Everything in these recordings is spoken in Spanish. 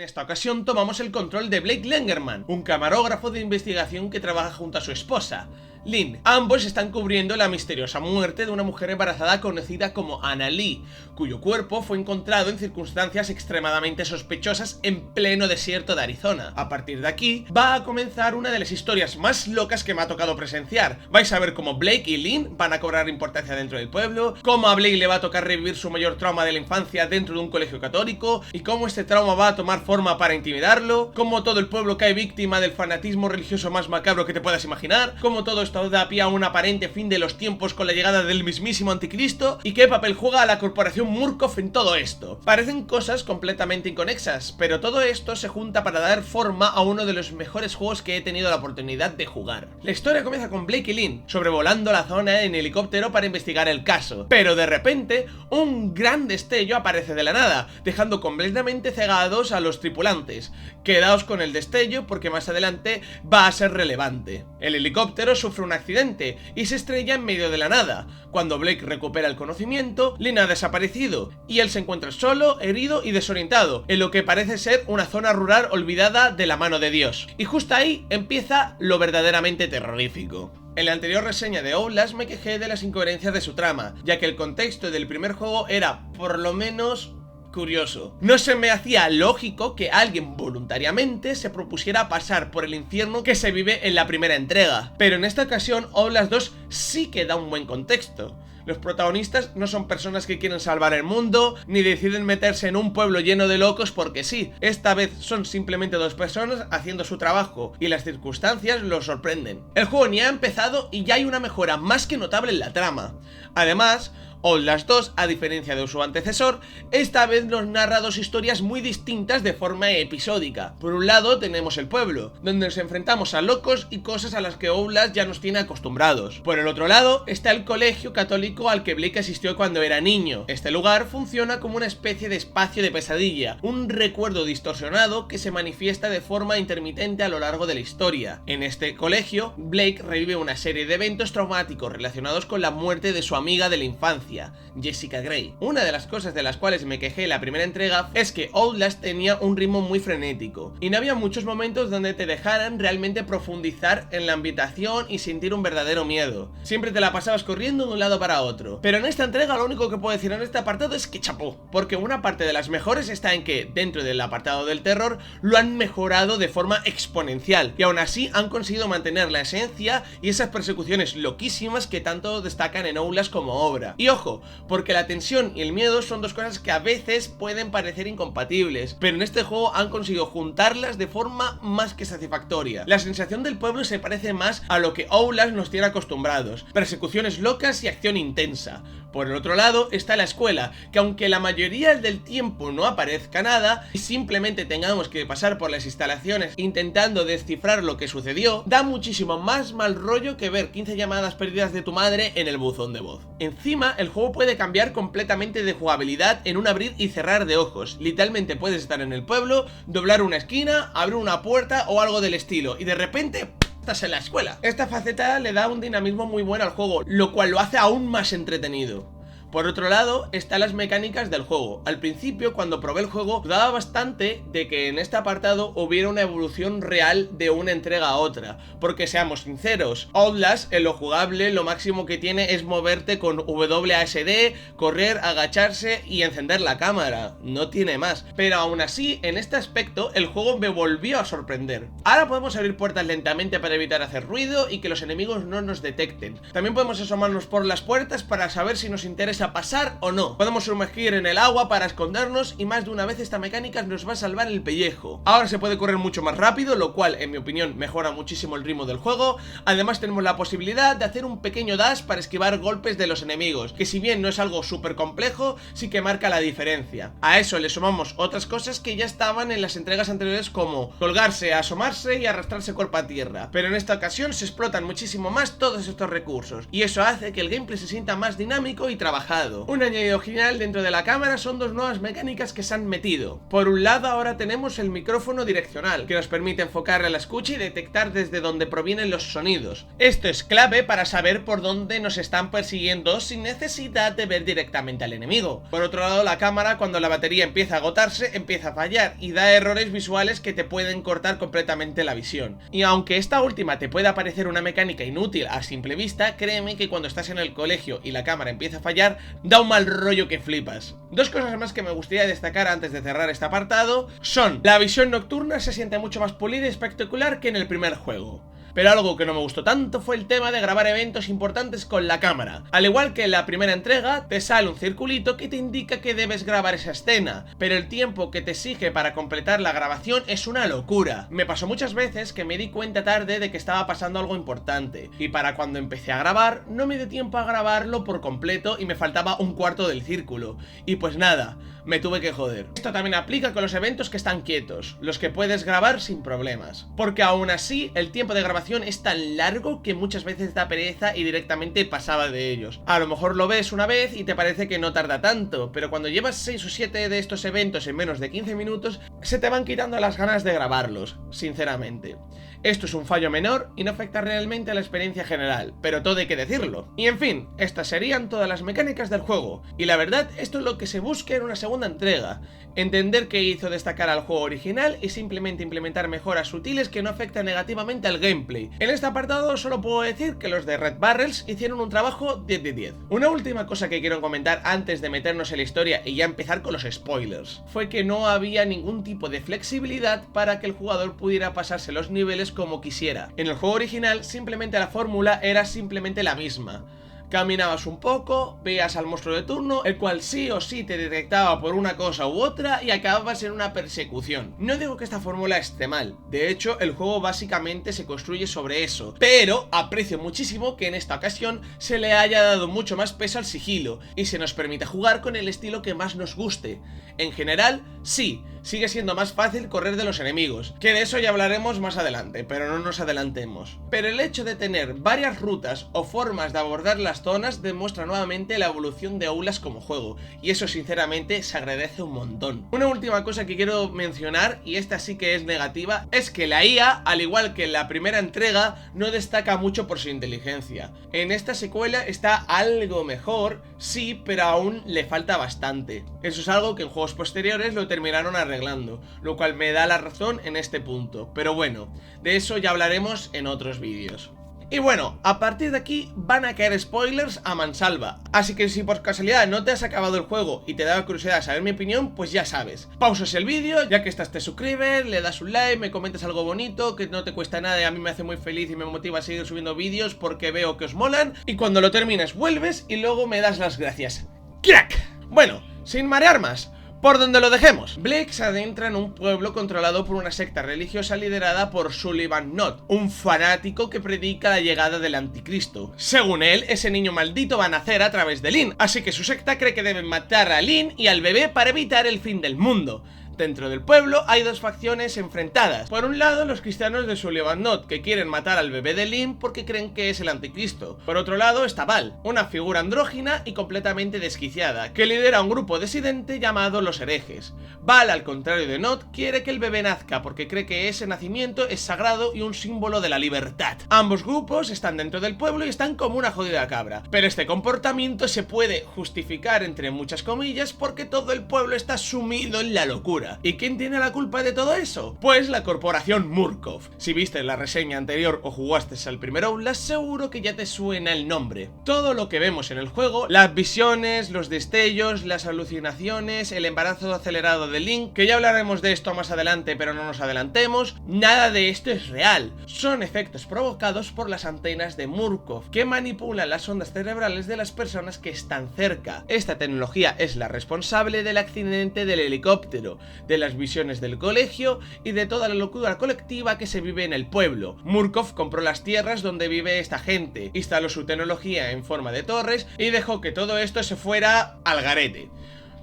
esta ocasión tomamos el control de Blake Lengerman, un camarógrafo de investigación que trabaja junto a su esposa, Lynn. Ambos están cubriendo la misteriosa muerte de una mujer embarazada conocida como Anna Lee, cuyo cuerpo fue encontrado en circunstancias extremadamente sospechosas en pleno desierto de Arizona. A partir de aquí, va a comenzar una de las historias más locas que me ha tocado presenciar. Vais a ver cómo Blake y Lynn van a cobrar importancia dentro del pueblo, cómo a Blake le va a tocar revivir su mayor trauma de la infancia dentro de un colegio católico, y cómo este trauma va a tomar forma para intimidarlo, cómo todo el pueblo cae víctima del fanatismo religioso más macabro que te puedas imaginar, cómo todo esto da pie a un aparente fin de los tiempos con la llegada del mismísimo anticristo, y qué papel juega la corporación Murkoff en todo esto. Parecen cosas completamente inconexas, pero todo esto se junta para dar forma a uno de los mejores juegos que he tenido la oportunidad de jugar. La historia comienza con Blake y Lynn sobrevolando la zona en helicóptero para investigar el caso, pero de repente un gran destello aparece de la nada, dejando completamente cegados a los tripulantes. Quedaos con el destello porque más adelante va a ser relevante. El helicóptero sufre un accidente y se estrella en medio de la nada. Cuando Blake recupera el conocimiento, Lynn ha desaparecido y él se encuentra solo, herido y desorientado, en lo que parece ser una zona rural olvidada de la mano de Dios. Y justo ahí empieza lo verdaderamente terrorífico. En la anterior reseña de Outlast me quejé de las incoherencias de su trama, ya que el contexto del primer juego era, por lo menos, curioso. No se me hacía lógico que alguien voluntariamente se propusiera pasar por el infierno que se vive en la primera entrega, pero en esta ocasión Outlast 2 sí que da un buen contexto. Los protagonistas no son personas que quieren salvar el mundo, ni deciden meterse en un pueblo lleno de locos porque sí. Esta vez son simplemente dos personas haciendo su trabajo, y las circunstancias los sorprenden. El juego ni ha empezado y ya hay una mejora más que notable en la trama. Además, Outlast 2, a diferencia de su antecesor, esta vez nos narra dos historias muy distintas de forma episódica. Por un lado tenemos el pueblo, donde nos enfrentamos a locos y cosas a las que Outlast ya nos tiene acostumbrados. Por el otro lado está el colegio católico al que Blake asistió cuando era niño. Este lugar funciona como una especie de espacio de pesadilla, un recuerdo distorsionado que se manifiesta de forma intermitente a lo largo de la historia. En este colegio, Blake revive una serie de eventos traumáticos relacionados con la muerte de su amiga de la infancia, Jessica Gray. Una de las cosas de las cuales me quejé en la primera entrega es que Outlast tenía un ritmo muy frenético y no había muchos momentos donde te dejaran realmente profundizar en la ambientación y sentir un verdadero miedo. Siempre te la pasabas corriendo de un lado para otro. Pero en esta entrega lo único que puedo decir en este apartado es que chapó, porque una parte de las mejores está en que dentro del apartado del terror lo han mejorado de forma exponencial, y aún así han conseguido mantener la esencia y esas persecuciones loquísimas que tanto destacan en Outlast como obra. Y ojo, porque la tensión y el miedo son dos cosas que a veces pueden parecer incompatibles, pero en este juego han conseguido juntarlas de forma más que satisfactoria. La sensación del pueblo se parece más a lo que Outlast nos tiene acostumbrados: persecuciones locas y acción intensa. Por el otro lado está la escuela, que aunque la mayoría del tiempo no aparezca nada y simplemente tengamos que pasar por las instalaciones intentando descifrar lo que sucedió, da muchísimo más mal rollo que ver 15 llamadas perdidas de tu madre en el buzón de voz. Encima, el juego puede cambiar completamente de jugabilidad en un abrir y cerrar de ojos. Literalmente puedes estar en el pueblo, doblar una esquina, abrir una puerta o algo del estilo, y de repente estás en la escuela. Esta faceta le da un dinamismo muy bueno al juego, lo cual lo hace aún más entretenido. Por otro lado, están las mecánicas del juego. Al principio, cuando probé el juego, dudaba bastante de que en este apartado hubiera una evolución real de una entrega a otra, porque seamos sinceros, Outlast en lo jugable lo máximo que tiene es moverte con WASD, correr, agacharse y encender la cámara, no tiene más. Pero aún así, en este aspecto, el juego me volvió a sorprender. Ahora podemos abrir puertas lentamente para evitar hacer ruido y que los enemigos no nos detecten. También podemos asomarnos por las puertas para saber si nos interesa pasar o no. Podemos sumergir en el agua para escondernos, y más de una vez esta mecánica nos va a salvar el pellejo. Ahora se puede correr mucho más rápido, lo cual en mi opinión mejora muchísimo el ritmo del juego. Además tenemos la posibilidad de hacer un pequeño dash para esquivar golpes de los enemigos, que si bien no es algo súper complejo, sí que marca la diferencia. A eso le sumamos otras cosas que ya estaban en las entregas anteriores, como colgarse, asomarse y arrastrarse cuerpo a tierra, pero en esta ocasión se explotan muchísimo más todos estos recursos, y eso hace que el gameplay se sienta más dinámico y trabajado. trabajado. Un añadido genial dentro de la cámara son dos nuevas mecánicas que se han metido. Por un lado, ahora tenemos el micrófono direccional, que nos permite enfocar a la escucha y detectar desde dónde provienen los sonidos. Esto es clave para saber por dónde nos están persiguiendo sin necesidad de ver directamente al enemigo. Por otro lado, la cámara, cuando la batería empieza a agotarse, empieza a fallar y da errores visuales que te pueden cortar completamente la visión. Y aunque esta última te pueda parecer una mecánica inútil a simple vista, créeme que cuando estás en el colegio y la cámara empieza a fallar, da un mal rollo que flipas. Dos cosas más que me gustaría destacar antes de cerrar este apartado son: la visión nocturna se siente mucho más pulida y espectacular que en el primer juego. Pero algo que no me gustó tanto fue el tema de grabar eventos importantes con la cámara. Al igual que en la primera entrega, te sale un circulito que te indica que debes grabar esa escena, pero el tiempo que te exige para completar la grabación es una locura. Me pasó muchas veces que me di cuenta tarde de que estaba pasando algo importante, y para cuando empecé a grabar, no me dio tiempo a grabarlo por completo y me faltaba un cuarto del círculo. Y pues nada, me tuve que joder. Esto también aplica con los eventos que están quietos, los que puedes grabar sin problemas, porque aún así el tiempo de grabación es tan largo que muchas veces da pereza y directamente pasaba de ellos. A lo mejor lo ves una vez y te parece que no tarda tanto, pero cuando llevas 6 o 7 de estos eventos en menos de 15 minutos, se te van quitando las ganas de grabarlos, sinceramente. Esto es un fallo menor y no afecta realmente a la experiencia general, pero todo hay que decirlo. Y en fin, estas serían todas las mecánicas del juego, y la verdad, esto es lo que se busca en una segunda entrega: entender qué hizo destacar al juego original y simplemente implementar mejoras sutiles que no afectan negativamente al gameplay. En este apartado solo puedo decir que los de Red Barrels hicieron un trabajo 10 de 10. Una última cosa que quiero comentar antes de meternos en la historia y ya empezar con los spoilers, fue que no había ningún tipo de flexibilidad para que el jugador pudiera pasarse los niveles como quisiera. En el juego original simplemente la fórmula era simplemente la misma. Caminabas un poco, veías al monstruo de turno, el cual sí o sí te detectaba por una cosa u otra y acababas en una persecución. No digo que esta fórmula esté mal, de hecho el juego básicamente se construye sobre eso, pero aprecio muchísimo que en esta ocasión se le haya dado mucho más peso al sigilo y se nos permite jugar con el estilo que más nos guste. En general, sí, sigue siendo más fácil correr de los enemigos, que de eso ya hablaremos más adelante, pero no nos adelantemos. Pero el hecho de tener varias rutas o formas de abordar las zonas demuestra nuevamente la evolución de Outlast como juego, y eso sinceramente se agradece un montón. Una última cosa que quiero mencionar, y esta sí que es negativa, es que la IA, al igual que en la primera entrega, no destaca mucho por su inteligencia. En esta secuela está algo mejor, sí, pero aún le falta bastante. Eso es algo que en juegos posteriores lo terminaron arreglando, lo cual me da la razón en este punto, pero bueno, de eso ya hablaremos en otros vídeos. Y bueno, a partir de aquí van a caer spoilers a mansalva, así que si por casualidad no te has acabado el juego y te da curiosidad saber mi opinión, pues ya sabes, pausas el vídeo, ya que estás te suscribes, le das un like, me comentas algo bonito, que no te cuesta nada y a mí me hace muy feliz y me motiva a seguir subiendo vídeos porque veo que os molan, y cuando lo termines vuelves y luego me das las gracias. ¡Crack! Bueno, sin marear más, por donde lo dejemos. Blake se adentra en un pueblo controlado por una secta religiosa liderada por Sullivan Knott, un fanático que predica la llegada del anticristo. Según él, ese niño maldito va a nacer a través de Lynn, así que su secta cree que deben matar a Lynn y al bebé para evitar el fin del mundo. Dentro del pueblo hay dos facciones enfrentadas. Por un lado, los cristianos de Sullivan Knott, que quieren matar al bebé de Lynn porque creen que es el anticristo. Por otro lado está Val, una figura andrógina y completamente desquiciada, que lidera un grupo disidente llamado los herejes. Val, al contrario de Knott, quiere que el bebé nazca porque cree que ese nacimiento es sagrado y un símbolo de la libertad. Ambos grupos están dentro del pueblo y están como una jodida cabra, pero este comportamiento se puede justificar entre muchas comillas porque todo el pueblo está sumido en la locura. ¿Y quién tiene la culpa de todo eso? Pues la corporación Murkoff. Si viste la reseña anterior o jugaste al primer Outlast, seguro que ya te suena el nombre. Todo lo que vemos en el juego, las visiones, los destellos, las alucinaciones, el embarazo acelerado de Link, que ya hablaremos de esto más adelante pero no nos adelantemos, nada de esto es real. Son efectos provocados por las antenas de Murkoff, que manipulan las ondas cerebrales de las personas que están cerca. Esta tecnología es la responsable del accidente del helicóptero, de las visiones del colegio y de toda la locura colectiva que se vive en el pueblo. Murkoff compró las tierras donde vive esta gente, instaló su tecnología en forma de torres y dejó que todo esto se fuera al garete,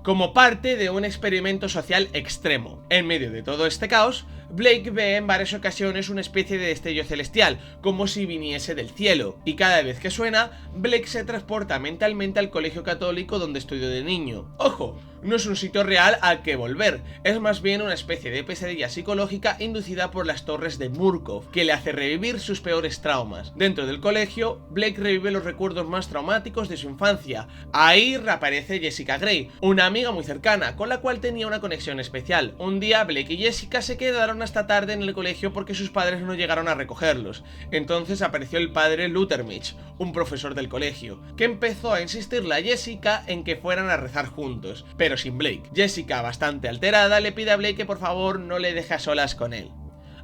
como parte de un experimento social extremo. En medio de todo este caos, Blake ve en varias ocasiones una especie de destello celestial, como si viniese del cielo, y cada vez que suena, Blake se transporta mentalmente al colegio católico donde estudió de niño. ¡Ojo! No es un sitio real al que volver, es más bien una especie de pesadilla psicológica inducida por las torres de Murkoff, que le hace revivir sus peores traumas. Dentro del colegio, Blake revive los recuerdos más traumáticos de su infancia. Ahí reaparece Jessica Gray, una amiga muy cercana, con la cual tenía una conexión especial. Un día, Blake y Jessica se quedaron hasta tarde en el colegio porque sus padres no llegaron a recogerlos. Entonces apareció el padre Luthermich, un profesor del colegio, que empezó a insistirle a Jessica en que fueran a rezar juntos, pero sin Blake. Jessica, bastante alterada, le pide a Blake que por favor no le deje a solas con él.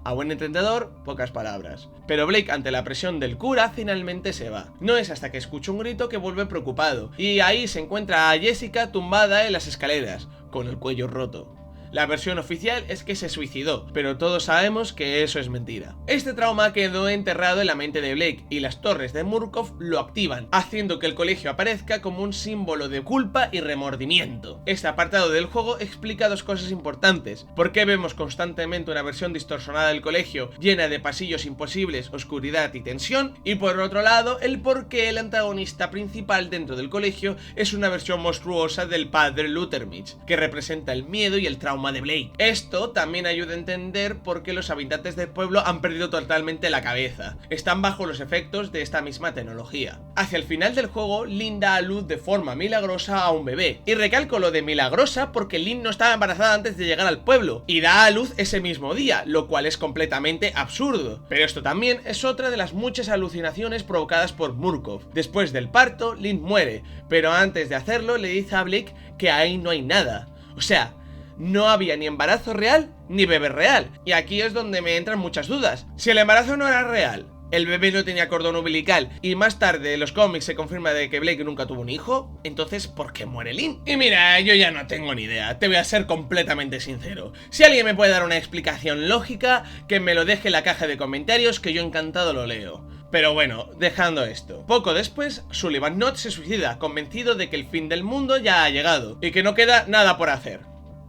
A buen entendedor, pocas palabras. Pero Blake, ante la presión del cura, finalmente se va. No es hasta que escucha un grito que vuelve preocupado, y ahí se encuentra a Jessica tumbada en las escaleras, con el cuello roto. La versión oficial es que se suicidó, pero todos sabemos que eso es mentira. Este trauma quedó enterrado en la mente de Blake y las torres de Murkoff lo activan, haciendo que el colegio aparezca como un símbolo de culpa y remordimiento. Este apartado del juego explica dos cosas importantes: por qué vemos constantemente una versión distorsionada del colegio llena de pasillos imposibles, oscuridad y tensión, y por otro lado, el por qué el antagonista principal dentro del colegio es una versión monstruosa del padre Luthermich, que representa el miedo y el trauma de Blake. Esto también ayuda a entender por qué los habitantes del pueblo han perdido totalmente la cabeza. Están bajo los efectos de esta misma tecnología. Hacia el final del juego, Lynn da a luz de forma milagrosa a un bebé. Y recalco lo de milagrosa porque Lynn no estaba embarazada antes de llegar al pueblo, y da a luz ese mismo día, lo cual es completamente absurdo. Pero esto también es otra de las muchas alucinaciones provocadas por Murkoff. Después del parto, Lynn muere, pero antes de hacerlo le dice a Blake que ahí no hay nada. O sea, no había ni embarazo real ni bebé real. Y aquí es donde me entran muchas dudas. Si el embarazo no era real, el bebé no tenía cordón umbilical, y más tarde en los cómics se confirma de que Blake nunca tuvo un hijo, entonces ¿por qué muere Lynn? Y mira, yo ya no tengo ni idea, te voy a ser completamente sincero. Si alguien me puede dar una explicación lógica, que me lo deje en la caja de comentarios, que yo encantado lo leo. Pero bueno, dejando esto. Poco después, Sullivan Knott se suicida, convencido de que el fin del mundo ya ha llegado, y que no queda nada por hacer.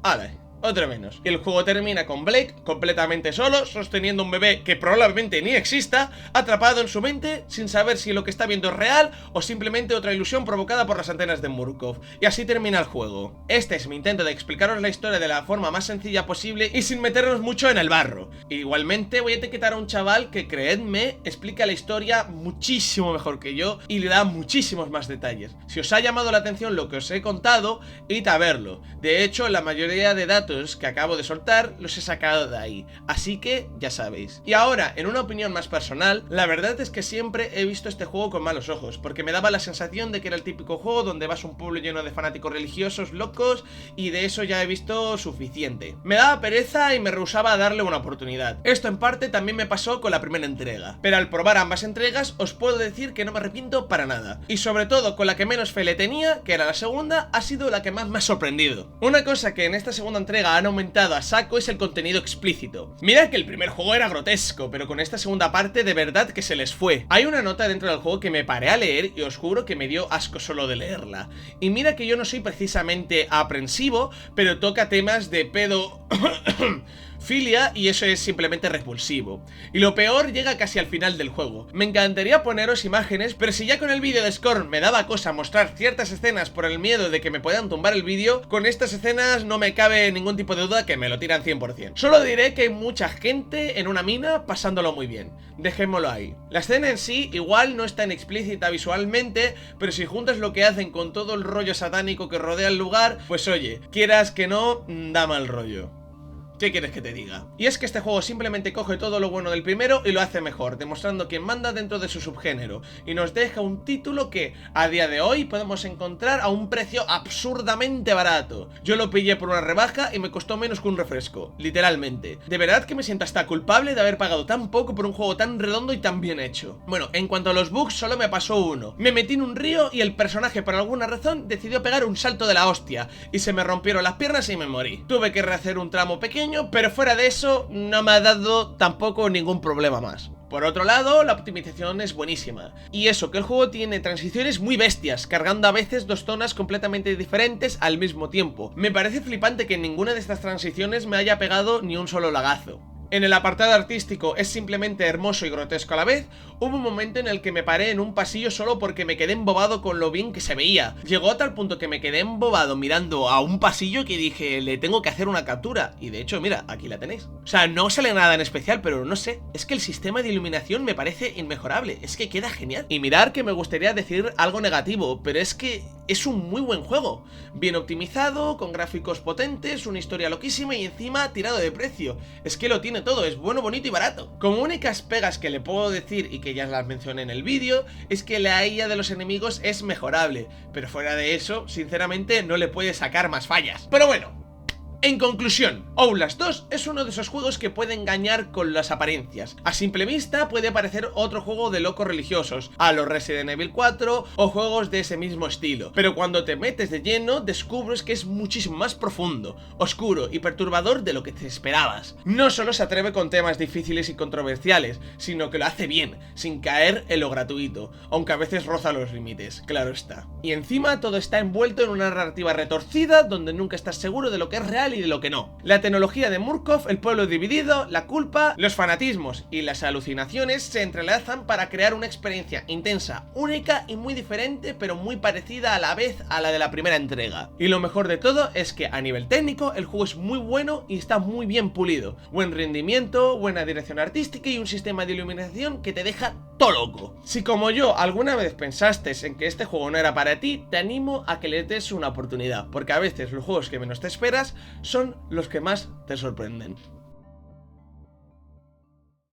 ¡Ale! Otro menos. Y el juego termina con Blake completamente solo, sosteniendo un bebé que probablemente ni exista, atrapado en su mente, sin saber si lo que está viendo es real o simplemente otra ilusión provocada por las antenas de Murkoff. Y así termina el juego. Este es mi intento de explicaros la historia de la forma más sencilla posible y sin meternos mucho en el barro. Igualmente voy a etiquetar a un chaval que, creedme, explica la historia muchísimo mejor que yo y le da muchísimos más detalles. Si os ha llamado la atención lo que os he contado, id a verlo. De hecho, la mayoría de datos que acabo de soltar los he sacado de ahí, así que ya sabéis. Y ahora, en una opinión más personal, la verdad es que siempre he visto este juego con malos ojos, porque me daba la sensación de que era el típico juego donde vas a un pueblo lleno de fanáticos religiosos locos, y de eso ya he visto suficiente. Me daba pereza y me rehusaba a darle una oportunidad. Esto en parte también me pasó con la primera entrega, pero al probar ambas entregas os puedo decir que no me arrepiento para nada, y sobre todo con la que menos fe le tenía, que era la segunda, ha sido la que más me ha sorprendido. Una cosa que en esta segunda entrega han aumentado a saco es el contenido explícito. Mira que el primer juego era grotesco, pero con esta segunda parte de verdad que se les fue. Hay una nota dentro del juego que me paré a leer y os juro que me dio asco solo de leerla. Y mira que yo no soy precisamente aprensivo, pero toca temas de pedo... filia, y eso es simplemente repulsivo. Y lo peor llega casi al final del juego. Me encantaría poneros imágenes, pero si ya con el vídeo de Scorn me daba cosa mostrar ciertas escenas por el miedo de que me puedan tumbar el vídeo, con estas escenas no me cabe ningún tipo de duda que me lo tiran 100%. Solo diré que hay mucha gente en una mina pasándolo muy bien. Dejémoslo ahí. La escena en sí igual no es tan explícita visualmente, pero si juntas lo que hacen con todo el rollo satánico que rodea el lugar, pues oye, quieras que no, da mal rollo. ¿Qué quieres que te diga? Y es que este juego simplemente coge todo lo bueno del primero y lo hace mejor, demostrando quién manda dentro de su subgénero, y nos deja un título que a día de hoy podemos encontrar a un precio absurdamente barato. Yo lo pillé por una rebaja y me costó menos que un refresco, literalmente. De verdad que me siento hasta culpable de haber pagado tan poco por un juego tan redondo y tan bien hecho. Bueno, en cuanto a los bugs, solo me pasó uno. Me metí en un río y el personaje por alguna razón decidió pegar un salto de la hostia y se me rompieron las piernas y me morí. Tuve que rehacer un tramo pequeño, pero fuera de eso no me ha dado tampoco ningún problema más. Por otro lado, la optimización es buenísima. Y eso, que el juego tiene transiciones muy bestias, cargando a veces dos zonas completamente diferentes al mismo tiempo. Me parece flipante que en ninguna de estas transiciones me haya pegado ni un solo lagazo. En el apartado artístico es simplemente hermoso y grotesco a la vez. Hubo un momento en el que me paré en un pasillo solo porque me quedé embobado con lo bien que se veía. Llegó a tal punto que me quedé embobado mirando a un pasillo que dije, le tengo que hacer una captura. Y de hecho, mira, aquí la tenéis. O sea, no sale nada en especial, pero no sé, es que el sistema de iluminación me parece inmejorable. Es que queda genial. Y mirar que me gustaría decir algo negativo, pero es que es un muy buen juego. Bien optimizado, con gráficos potentes, una historia loquísima y encima tirado de precio. Es que lo tiene todo, es bueno, bonito y barato. Como únicas pegas que le puedo decir, y que ya las mencioné en el vídeo, es que la IA de los enemigos es mejorable, pero fuera de eso, sinceramente no le puede sacar más fallas. Pero bueno, en conclusión, Outlast 2 es uno de esos juegos que puede engañar con las apariencias. A simple vista puede parecer otro juego de locos religiosos, a los Resident Evil 4 o juegos de ese mismo estilo, pero cuando te metes de lleno descubres que es muchísimo más profundo, oscuro y perturbador de lo que te esperabas. No solo se atreve con temas difíciles y controversiales, sino que lo hace bien, sin caer en lo gratuito, aunque a veces roza los límites, claro está. Y encima todo está envuelto en una narrativa retorcida donde nunca estás seguro de lo que es real y de lo que no. La tecnología de Murkoff, el pueblo dividido, la culpa, los fanatismos y las alucinaciones se entrelazan para crear una experiencia intensa, única y muy diferente, pero muy parecida a la vez a la de la primera entrega. Y lo mejor de todo es que a nivel técnico el juego es muy bueno y está muy bien pulido. Buen rendimiento, buena dirección artística y un sistema de iluminación que te deja todo loco. Si como yo alguna vez pensaste en que este juego no era para ti, te animo a que le des una oportunidad, porque a veces los juegos que menos te esperas son los que más te sorprenden.